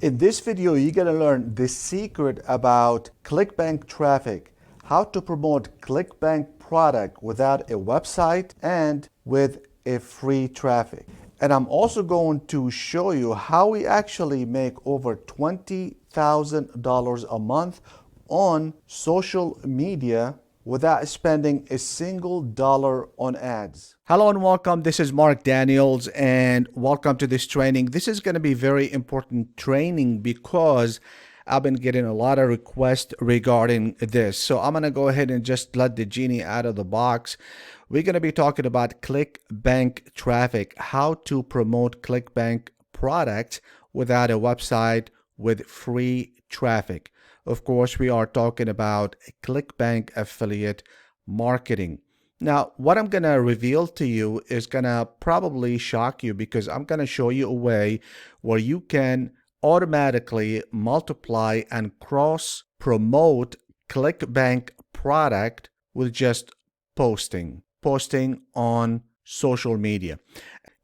In this video, you're going to learn the secret about ClickBank traffic, how to promote ClickBank product without a website and with a free traffic. And I'm also going to show you how we actually make over $20,000 a month on social media without spending a single dollar on ads. Hello and welcome. This is Mark Daniels and welcome to this training. This is going to be very important training because I've been getting a lot of requests regarding this. So I'm going to go ahead and just let the genie out of the box. We're going to be talking about ClickBank traffic, how to promote ClickBank products without a website with free traffic. Of course, we are talking about ClickBank affiliate marketing. Now, what I'm going to reveal to you is going to probably shock you because I'm going to show you a way where you can automatically multiply and cross promote ClickBank product with just posting on social media.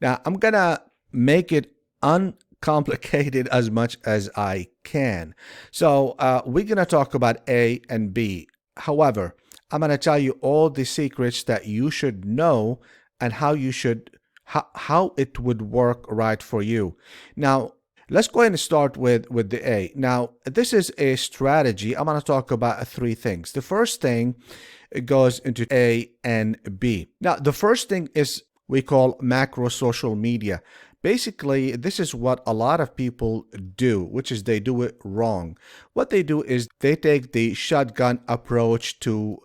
Now, I'm going to make it uncomplicated as much as I can. So we're going to talk about A and B. However, I'm going to tell you all the secrets that you should know and how it would work right for you. Now, let's go ahead and start with the A. Now, this is a strategy. I'm going to talk about three things. The first thing goes into A and B. Now, the first thing is we call macro social media. Basically, this is what a lot of people do, which is they do it wrong. What they do is they take the shotgun approach to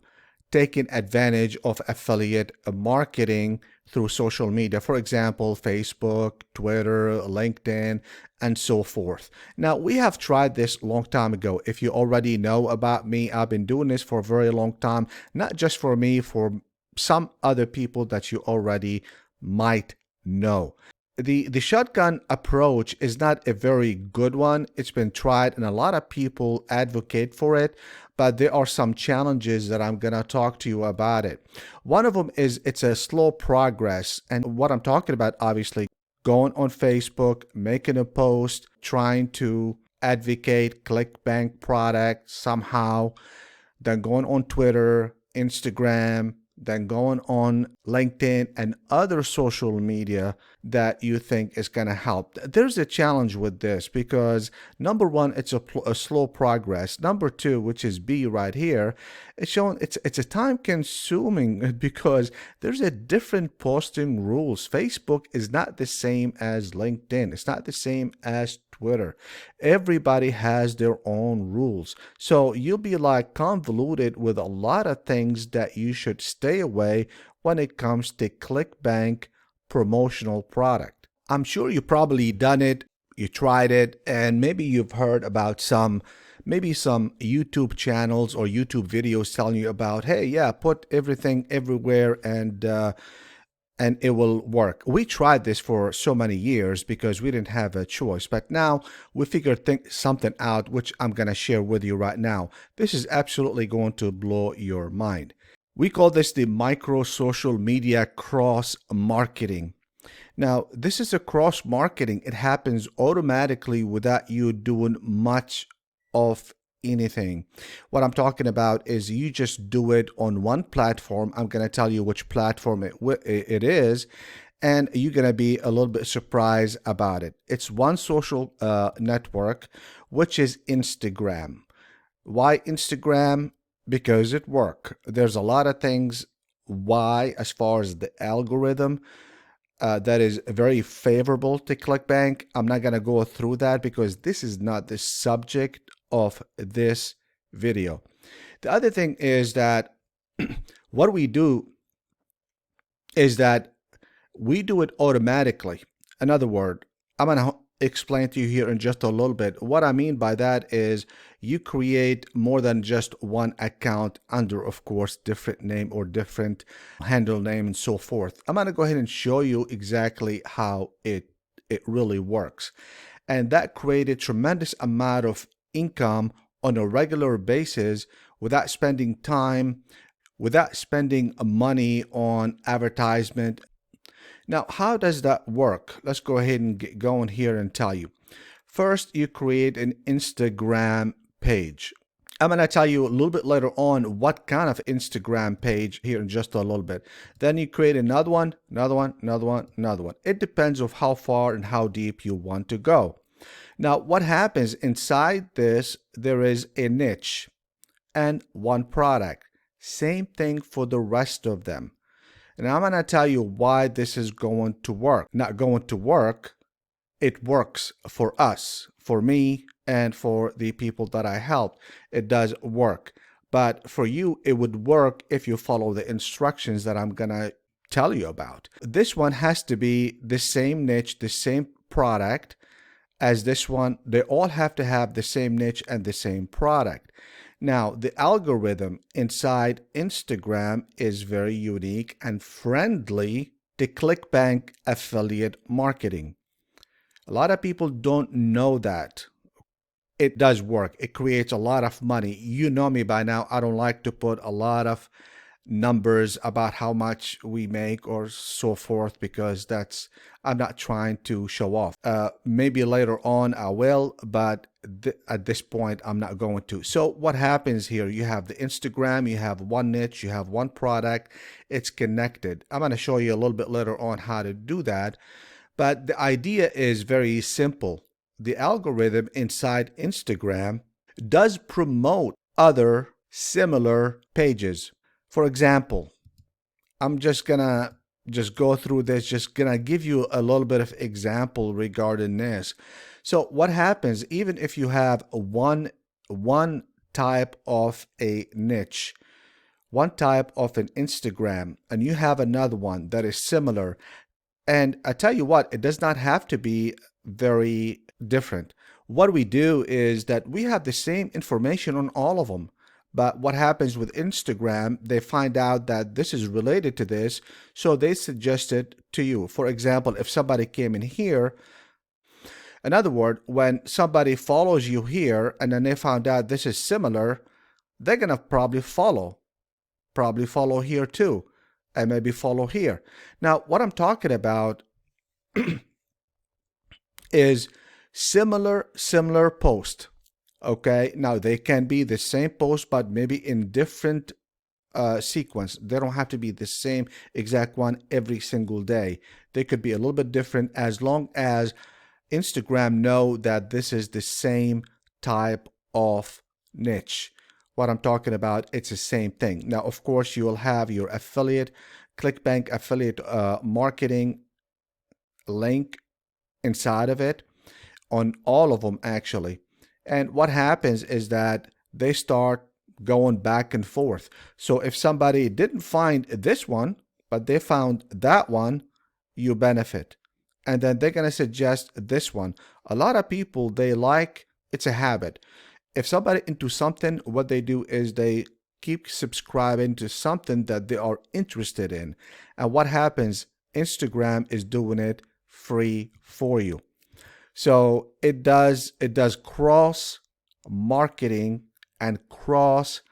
taking advantage of affiliate marketing through social media. For example, Facebook, Twitter, LinkedIn, and so forth. Now, we have tried this a long time ago. If you already know about me, I've been doing this for a very long time, not just for me, for some other people that you already might know. The shotgun approach is not a very good one. It's been tried and a lot of people advocate for it, but there are some challenges that I'm going to talk to you about it. One of them is it's a slow progress. And what I'm talking about, obviously, going on Facebook, making a post, trying to advocate ClickBank product somehow, then going on Twitter, Instagram, then going on LinkedIn and other social media that you think is going to help. There's a challenge with this because number one, it's a slow progress. Number two, which is B right here, it's showing it's a time consuming because there's a different posting rules. Facebook is not the same as LinkedIn. It's not the same as Twitter. Everybody has their own rules. So you'll be like convoluted with a lot of things that you should stay away when it comes to ClickBank promotional product. I'm sure you probably done it, you tried it, and maybe you've heard about some YouTube channels or YouTube videos telling you about, hey, yeah, put everything everywhere and it will work. We tried this for so many years because we didn't have a choice. But now we figured something out, which I'm going to share with you right now. This is absolutely going to blow your mind. We call this the micro social media cross marketing. Now, this is a cross marketing. It happens automatically without you doing much of anything. What I'm talking about is you just do it on one platform. I'm going to tell you which platform it is, and you're going to be a little bit surprised about it. It's one social network, which is Instagram. Why Instagram? Because it works. There's a lot of things why, as far as the algorithm, that is very favorable to ClickBank. I'm not going to go through that because this is not the subject of this video. The other thing is that what we do is that we do it automatically. In other words, I'm going to explain to you here in just a little bit. What I mean by that is you create more than just one account under, of course, different name or different handle name and so forth. I'm going to go ahead and show you exactly how it really works. And that created tremendous amount of income on a regular basis without spending time, without spending money on advertisement. Now, how does that work? Let's go ahead and get going here and tell you. First, you create an Instagram page. I'm going to tell you a little bit later on what kind of Instagram page here in just a little bit. Then you create another one, another one, another one, another one. It depends of how far and how deep you want to go. Now, what happens inside this, there is a niche and one product. Same thing for the rest of them. And I'm going to tell you why this is going to work. Not going to work. It works for us, for me, and for the people that I helped. It does work. But for you, it would work if you follow the instructions that I'm going to tell you about. This one has to be the same niche, the same product as this one. They all have to have the same niche and the same product. Now, the algorithm inside Instagram is very unique and friendly to ClickBank affiliate marketing. A lot of people don't know that. It does work. It creates a lot of money. You know me by now. I don't like to put a lot of numbers about how much we make or so forth, because I'm not trying to show off. Maybe later on I will, but at this point I'm not going to. So what happens here, you have the Instagram, you have one niche, you have one product, it's connected. I'm going to show you a little bit later on how to do that, but the idea is very simple. The algorithm inside Instagram does promote other similar pages. For example, I'm just gonna go through this, just gonna give you a little bit of example regarding this. So what happens, even if you have one type of a niche, one type of an Instagram, and you have another one that is similar, and I tell you what, it does not have to be very different. What we do is that we have the same information on all of them. But what happens with Instagram, they find out that this is related to this, so they suggest it to you. For example, if somebody came in here, in other words, when somebody follows you here and then they found out this is similar, they're going to probably follow here too, and maybe follow here. Now, what I'm talking about is similar post. Okay, now they can be the same post, but maybe in different sequence. They don't have to be the same exact one every single day. They could be a little bit different, as long as Instagram know that this is the same type of niche. What I'm talking about, it's the same thing. Now, of course, you will have your affiliate, ClickBank affiliate marketing link inside of it, on all of them actually. And what happens is that they start going back and forth. So if somebody didn't find this one, but they found that one, you benefit. And then they're going to suggest this one. A lot of people, they like, it's a habit. If somebody into something, what they do is they keep subscribing to something that they are interested in. And what happens? Instagram is doing it free for you. So it does cross marketing and cross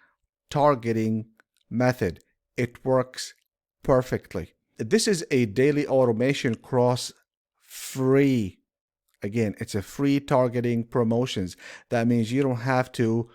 targeting method. It works perfectly. This is a daily automation cross free. Again, it's a free targeting promotions. That means you don't have to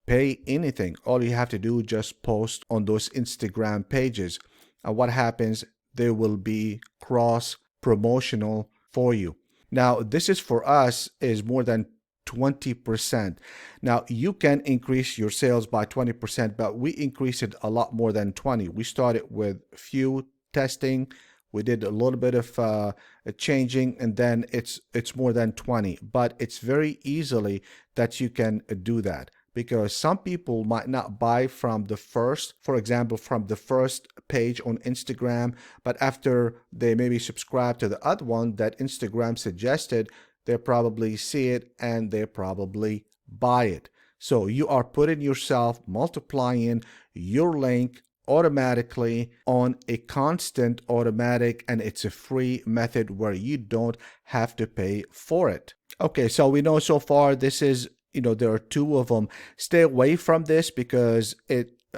pay anything. All you have to do is just post on those Instagram pages. And what happens? They will be cross promotional for you. Now, this is for us is more than 20%. Now, you can increase your sales by 20%, but we increased it a lot more than 20. We started with few testing. We did a little bit of changing, and then it's more than 20. But it's very easily that you can do that, because some people might not buy from the first, for example, from the first page on Instagram, but after they maybe subscribe to the other one that Instagram suggested, they probably see it and they probably buy it. So you are putting yourself, multiplying your link automatically on a constant automatic, and it's a free method where you don't have to pay for it. Okay, so we know so far this is, there are two of them. Stay away from this, because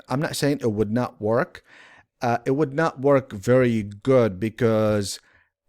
I'm not saying it would not work. It would not work very good, because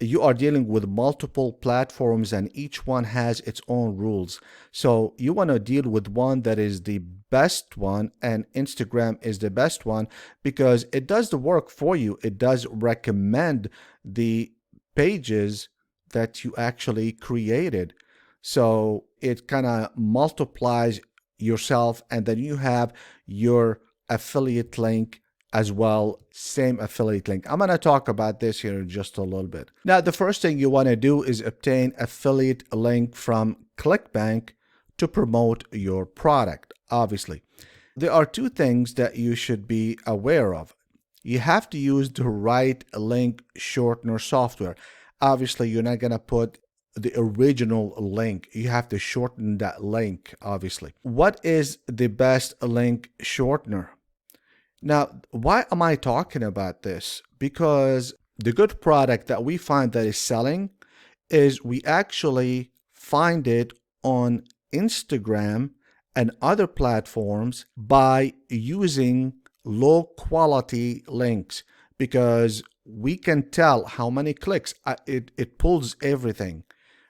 you are dealing with multiple platforms and each one has its own rules. So you want to deal with one that is the best one, and Instagram is the best one because it does the work for you. It does recommend the pages that you actually created. So it kind of multiplies yourself, and then you have your affiliate link as well, same affiliate link. I'm going to talk about this here in just a little bit. Now, the first thing you want to do is obtain affiliate link from ClickBank to promote your product. Obviously, there are two things that you should be aware of. You have to use the right link shortener software. Obviously, you're not going to put the original link. You have to shorten that link, obviously. What is the best link shortener? Now, why am I talking about this? Because the good product that we find that is selling is we actually find it on Instagram and other platforms by using low quality links, because we can tell how many clicks. It pulls everything.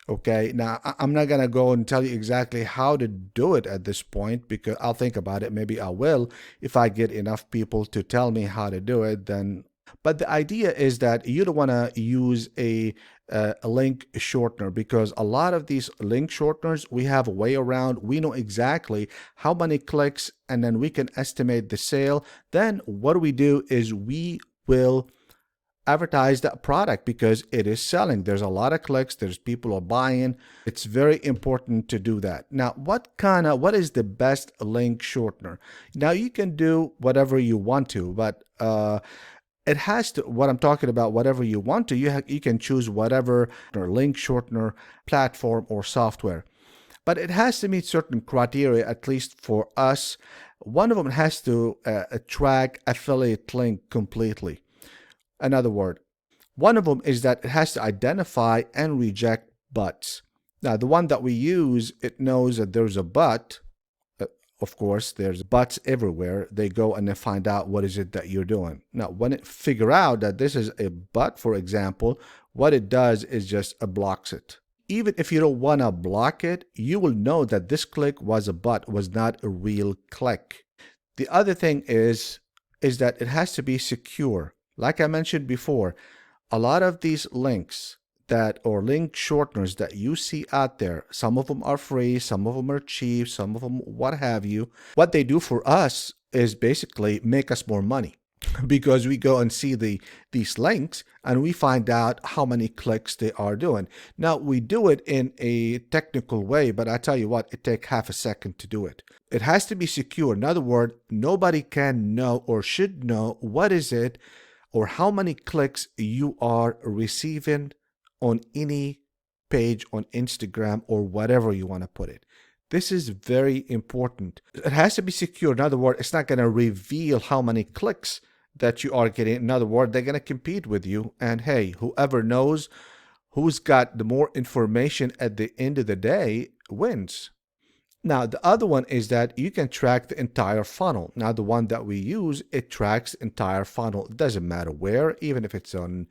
Okay, now I'm not gonna go and tell you exactly how to do it at this point because I'll think about it. Maybe I will if I get enough people to tell me how to do it. Then, but the idea is that you don't want to use a link shortener, because a lot of these link shorteners we have a way around. We know exactly how many clicks, and then we can estimate the sale. Then what we do is we will advertise that product because it is selling. There's a lot of clicks, there's people are buying. It's very important to do that. Now, what is the best link shortener? Now, you can do whatever you want to, but it has to, what I'm talking about, whatever you want to, you can choose whatever link shortener platform or software, but it has to meet certain criteria, at least for us. One of them has to track affiliate link completely. Another word, one of them is that it has to identify and reject bots. Now, the one that we use, it knows that there's a bot. Of course, there's bots everywhere. They go and they find out what is it that you're doing. Now, when it figure out that this is a bot, for example, what it does is just blocks it. Even if you don't want to block it, you will know that this click was a bot, was not a real click. The other thing is that it has to be secure. Like I mentioned before, a lot of these links or link shorteners that you see out there, some of them are free, some of them are cheap, some of them what have you. What they do for us is basically make us more money because we go and see these links and we find out how many clicks they are doing. Now, we do it in a technical way, but I tell you what, it takes half a second to do it. It has to be secure. In other words, nobody can know or should know what is it or how many clicks you are receiving on any page on Instagram or whatever you want to put it. This is very important. It has to be secure. In other words, it's not going to reveal how many clicks that you are getting. In other words, they're going to compete with you. And hey, whoever knows who's got the more information at the end of the day wins. Now, the other one is that you can track the entire funnel. Now, the one that we use, it tracks the entire funnel. It doesn't matter where, even if it's on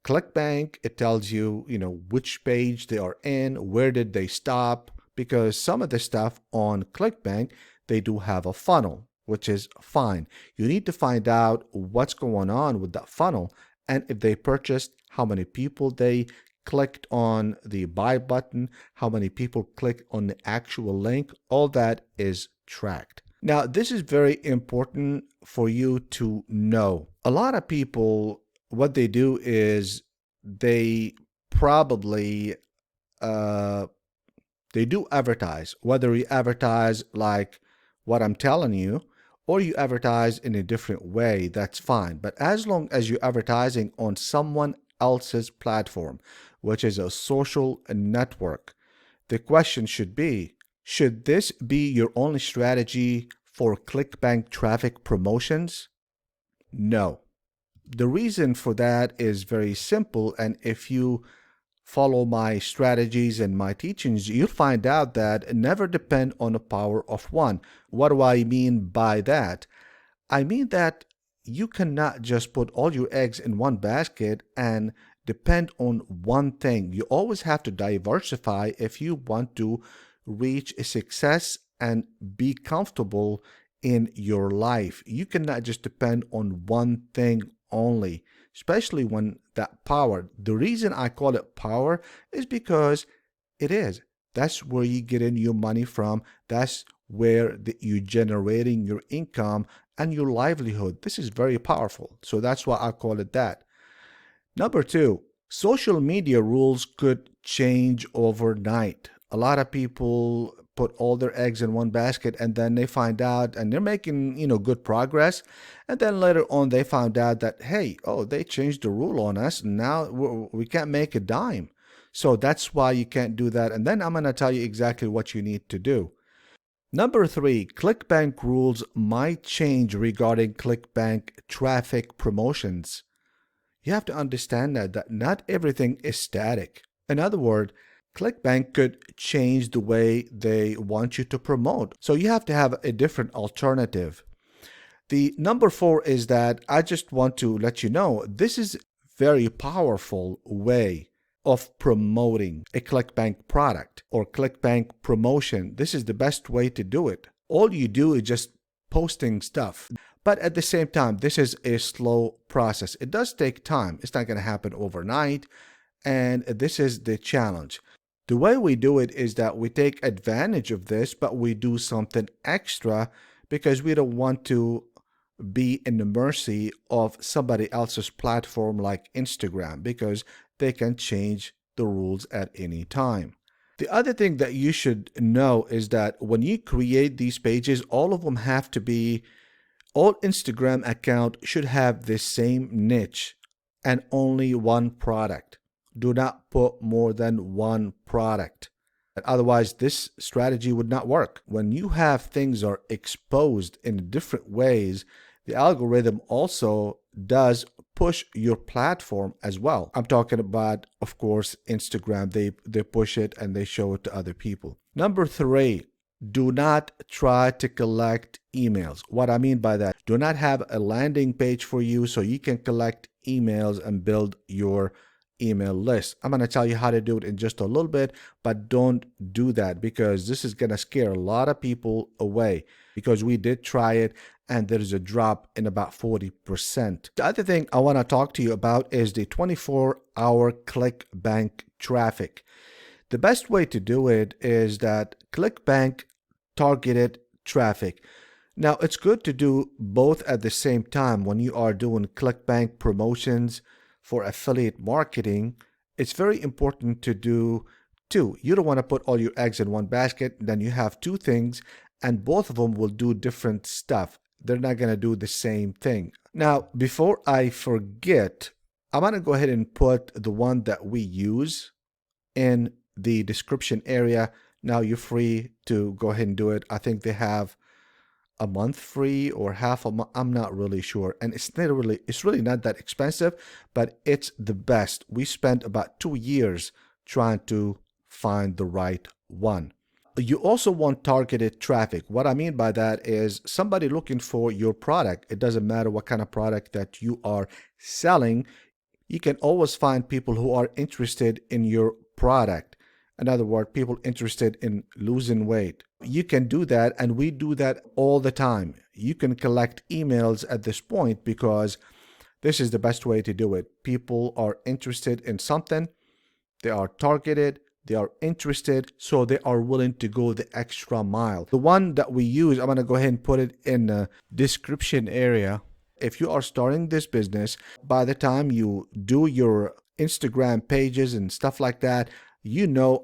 ClickBank, it tells you, which page they are in, where did they stop, because some of the stuff on ClickBank, they do have a funnel, which is fine. You need to find out what's going on with that funnel, and if they purchased, how many people they clicked on the buy button, how many people clicked on the actual link. All that is tracked. Now, this is very important for you to know. A lot of people, what they do is they probably they do advertise, whether you advertise like what I'm telling you or you advertise in a different way, that's fine. But as long as you're advertising on someone else's platform, which is a social network, the question should be, should this be your only strategy for ClickBank traffic promotions? No. The reason for that is very simple, and if you follow my strategies and my teachings, you'll find out that never depend on the power of one. What do I mean by that? I mean that you cannot just put all your eggs in one basket and depend on one thing. You always have to diversify if you want to reach a success and be comfortable in your life. You cannot just depend on one thing only, especially when that power. The reason I call it power is because it is. That's where you get in your money from. That's where you're generating your income and your livelihood. This is very powerful. So that's why I call it that. Number two, social media rules could change overnight. A lot of people put all their eggs in one basket and then they find out and they're making, good progress. And then later on they found out that, hey, they changed the rule on us. And now we can't make a dime. So that's why you can't do that. And then I'm going to tell you exactly what you need to do. Number three, ClickBank rules might change regarding ClickBank traffic promotions. You have to understand that not everything is static. In other words, ClickBank could change the way they want you to promote. So you have to have a different alternative. The number four is that I just want to let you know this is a very powerful way of promoting a ClickBank product or ClickBank promotion. This is the best way to do it. All you do is just posting stuff. But at the same time, this is a slow process. It does take time. It's not going to happen overnight. And this is the challenge. The way we do it is that we take advantage of this, but we do something extra because we don't want to be in the mercy of somebody else's platform like Instagram, because they can change the rules at any time. The other thing that you should know is that when you create these pages, all of them have to be, all Instagram account should have the same niche and only one product. Do not put more than one product. Otherwise, this strategy would not work. When you have things are exposed in different ways, the algorithm also does push your platform as well. I'm talking about, of course, Instagram. They push it and they show it to other people. Number three, do not try to collect emails. What I mean by that, do not have a landing page for you so you can collect emails and build your email list. I'm going to tell you how to do it in just a little bit, but don't do that because this is going to scare a lot of people away, because we did try it and there's a drop in about 40%. The other thing I want to talk to you about is the 24-hour ClickBank traffic. The best way to do it is that ClickBank targeted traffic. Now, it's good to do both at the same time. When you are doing ClickBank promotions for affiliate marketing, it's very important to do two. You don't want to put all your eggs in one basket. Then you have two things and both of them will do different stuff. They're not going to do the same thing. Now, before I forget, I'm going to go ahead and put the one that we use in the description area. Now you're free to go ahead and do it. I think they have a month free or half a month. I'm not really sure. And it's really not that expensive, but it's the best. We spent about 2 years trying to find the right one. You also want targeted traffic. What I mean by that is somebody looking for your product. It doesn't matter what kind of product that you are selling. You can always find people who are interested in your product. In other words, people interested in losing weight. You can do that, and we do that all the time. You can collect emails at this point because this is the best way to do it. People are interested in something. They are targeted. They are interested, so they are willing to go the extra mile. The one that we use, I'm going to go ahead and put it in the description area. If you are starting this business, by the time you do your Instagram pages and stuff like that,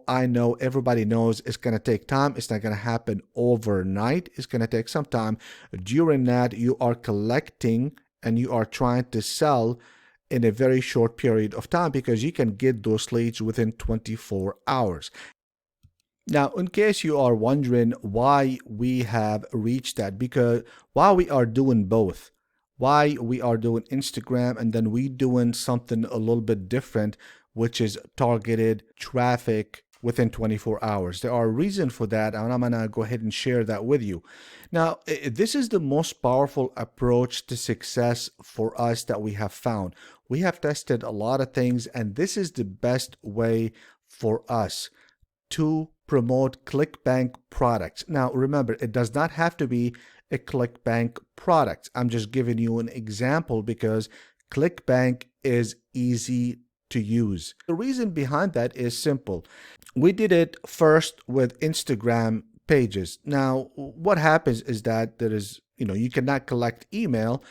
I know, everybody knows it's going to take time. It's not going to happen overnight. It's going to take some time. During that, you are collecting and you are trying to sell in a very short period of time because you can get those leads within 24 hours. Now, in case you are wondering why we have reached that, because while we are doing both, why we are doing Instagram and then we doing something a little bit different, which is targeted traffic within 24 hours. There are reasons for that, and I'm gonna go ahead and share that with you. Now, this is the most powerful approach to success for us that we have found. We have tested a lot of things, and this is the best way for us to promote ClickBank products. Now, remember, it does not have to be a ClickBank product. I'm just giving you an example because ClickBank is easy to use. The reason behind that is simple. We did it first with Instagram pages. Now, what happens is that there is, you cannot collect email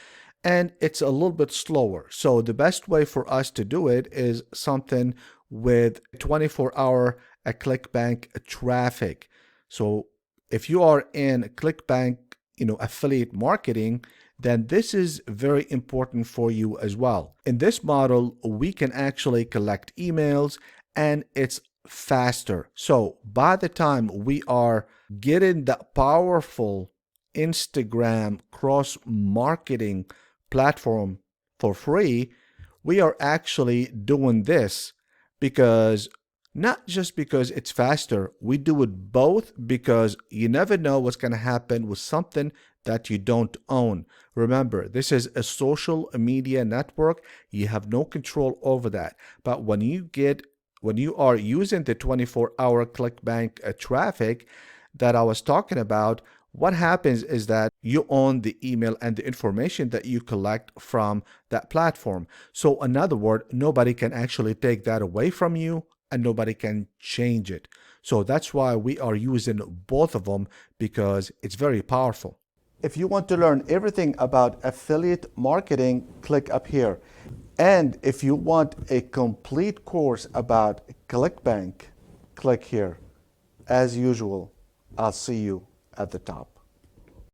and it's a little bit slower. So the best way for us to do it is something with 24-hour ClickBank traffic. So if you are in ClickBank, affiliate marketing, then this is very important for you as well. In this model, we can actually collect emails and it's faster. So by the time we are getting the powerful Instagram cross marketing platform for free, we are actually doing this because not just because it's faster, we do it both because you never know what's going to happen with something that you don't own. Remember, this is a social media network. You have no control over that. But when you are using the 24-hour ClickBank traffic that I was talking about, what happens is that you own the email and the information that you collect from that platform. So in other words, nobody can actually take that away from you and nobody can change it. So that's why we are using both of them because it's very powerful. If you want to learn everything about affiliate marketing, click up here. And if you want a complete course about ClickBank, click here. As usual, I'll see you at the top.